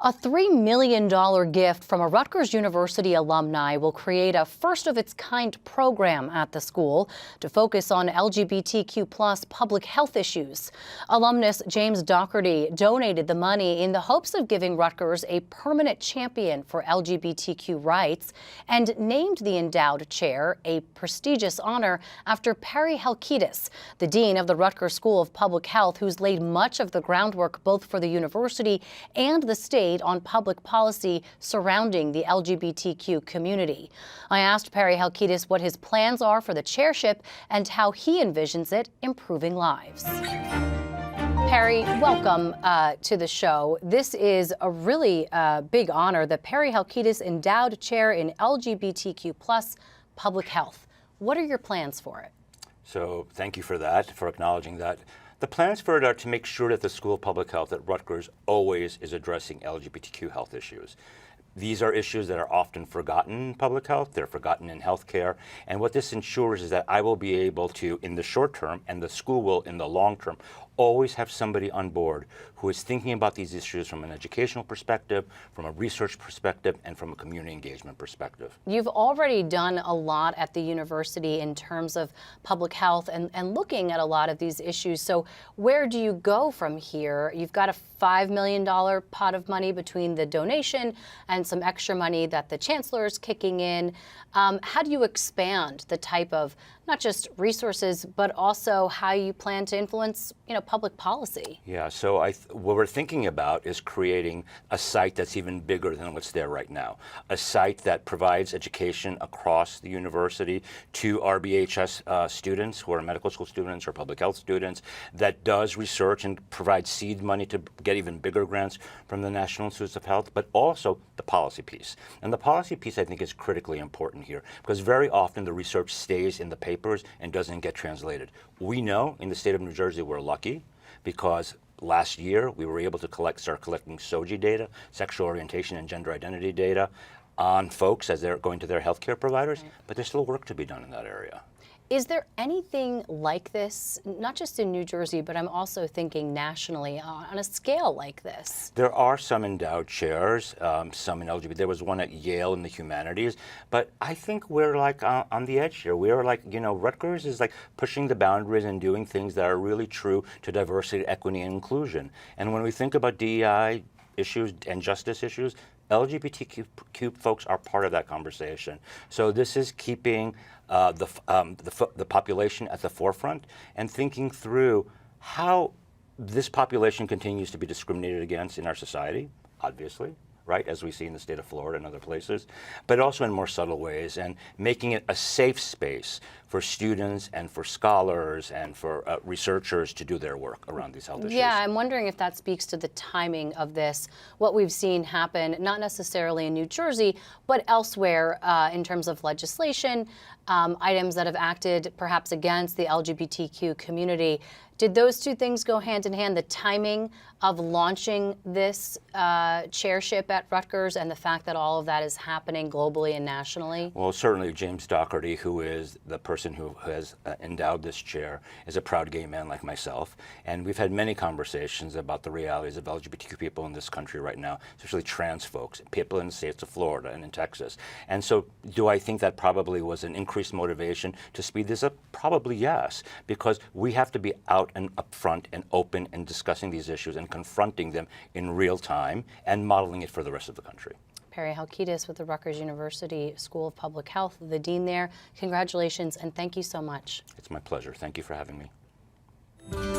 A $3 million gift from a Rutgers University alumni will create a first-of-its-kind program at the school to focus on LGBTQ+ public health issues. Alumnus James Doherty donated the money in the hopes of giving Rutgers a permanent champion for LGBTQ rights and named the Endowed Chair, a prestigious honor, after Perry Halkitis, the dean of the Rutgers School of Public Health, who's laid much of the groundwork both for the university and the state on public policy surrounding the LGBTQ community. I asked Perry Halkitis what his plans are for the chairship and how he envisions it improving lives. Perry, welcome to the show. This is a really big honor, the Perry Halkitis Endowed Chair in LGBTQ+ Public Health. What are your plans for it? So thank you for that, for acknowledging that. The plans for it are to make sure that the School of Public Health at Rutgers always is addressing LGBTQ health issues. These are issues that are often forgotten in public health, they're forgotten in healthcare, and what this ensures is that I will be able to, in the short term, and the school will in the long term, always have somebody on board who is thinking about these issues from an educational perspective, from a research perspective, and from a community engagement perspective. You've already done a lot at the university in terms of public health and looking at a lot of these issues. So where do you go from here? You've got a $5 million pot of money between the donation and some extra money that the chancellor is kicking in. How do you expand the type of not just resources, but also how you plan to influence, public policy? Yeah, so what we're thinking about is creating a site that's even bigger than what's there right now. A site that provides education across the university to RBHS students who are medical school students or public health students, that does research and provides seed money to get even bigger grants from the National Institutes of Health, but also the policy piece. And the policy piece, I think, is critically important here because very often the research stays in the papers and doesn't get translated. We know in the state of New Jersey we're lucky because last year we were able to start collecting SOGI data, sexual orientation and gender identity data, on folks as they're going to their healthcare providers, but there's still work to be done in that area. Is there anything like this, not just in New Jersey, but I'm also thinking nationally on a scale like this? There are some endowed chairs, some in LGBT. There was one at Yale in the humanities, but I think we're like on the edge here. We're like, Rutgers is like pushing the boundaries and doing things that are really true to diversity, equity, and inclusion. And when we think about DEI issues and justice issues, LGBTQ folks are part of that conversation. So this is keeping the population at the forefront and thinking through how this population continues to be discriminated against in our society, obviously, right, as we see in the state of Florida and other places, but also in more subtle ways, and making it a safe space for students and for scholars and for researchers to do their work around these health issues. Yeah, I'm wondering if that speaks to the timing of this, what we've seen happen, not necessarily in New Jersey, but elsewhere in terms of legislation, items that have acted perhaps against the LGBTQ community. Did those two things go hand in hand, the timing of launching this chairship at Rutgers and the fact that all of that is happening globally and nationally? Well, certainly James Doherty, who is the person who has endowed this chair, is a proud gay man like myself. And we've had many conversations about the realities of LGBTQ people in this country right now, especially trans folks, people in the states of Florida and in Texas. And so do I think that probably was an increased motivation to speed this up? Probably yes, because we have to be out and upfront and open and discussing these issues and confronting them in real time and modeling it for the rest of the country. Perry Halkitis with the Rutgers University School of Public Health, the dean there. Congratulations and thank you so much. It's my pleasure. Thank you for having me.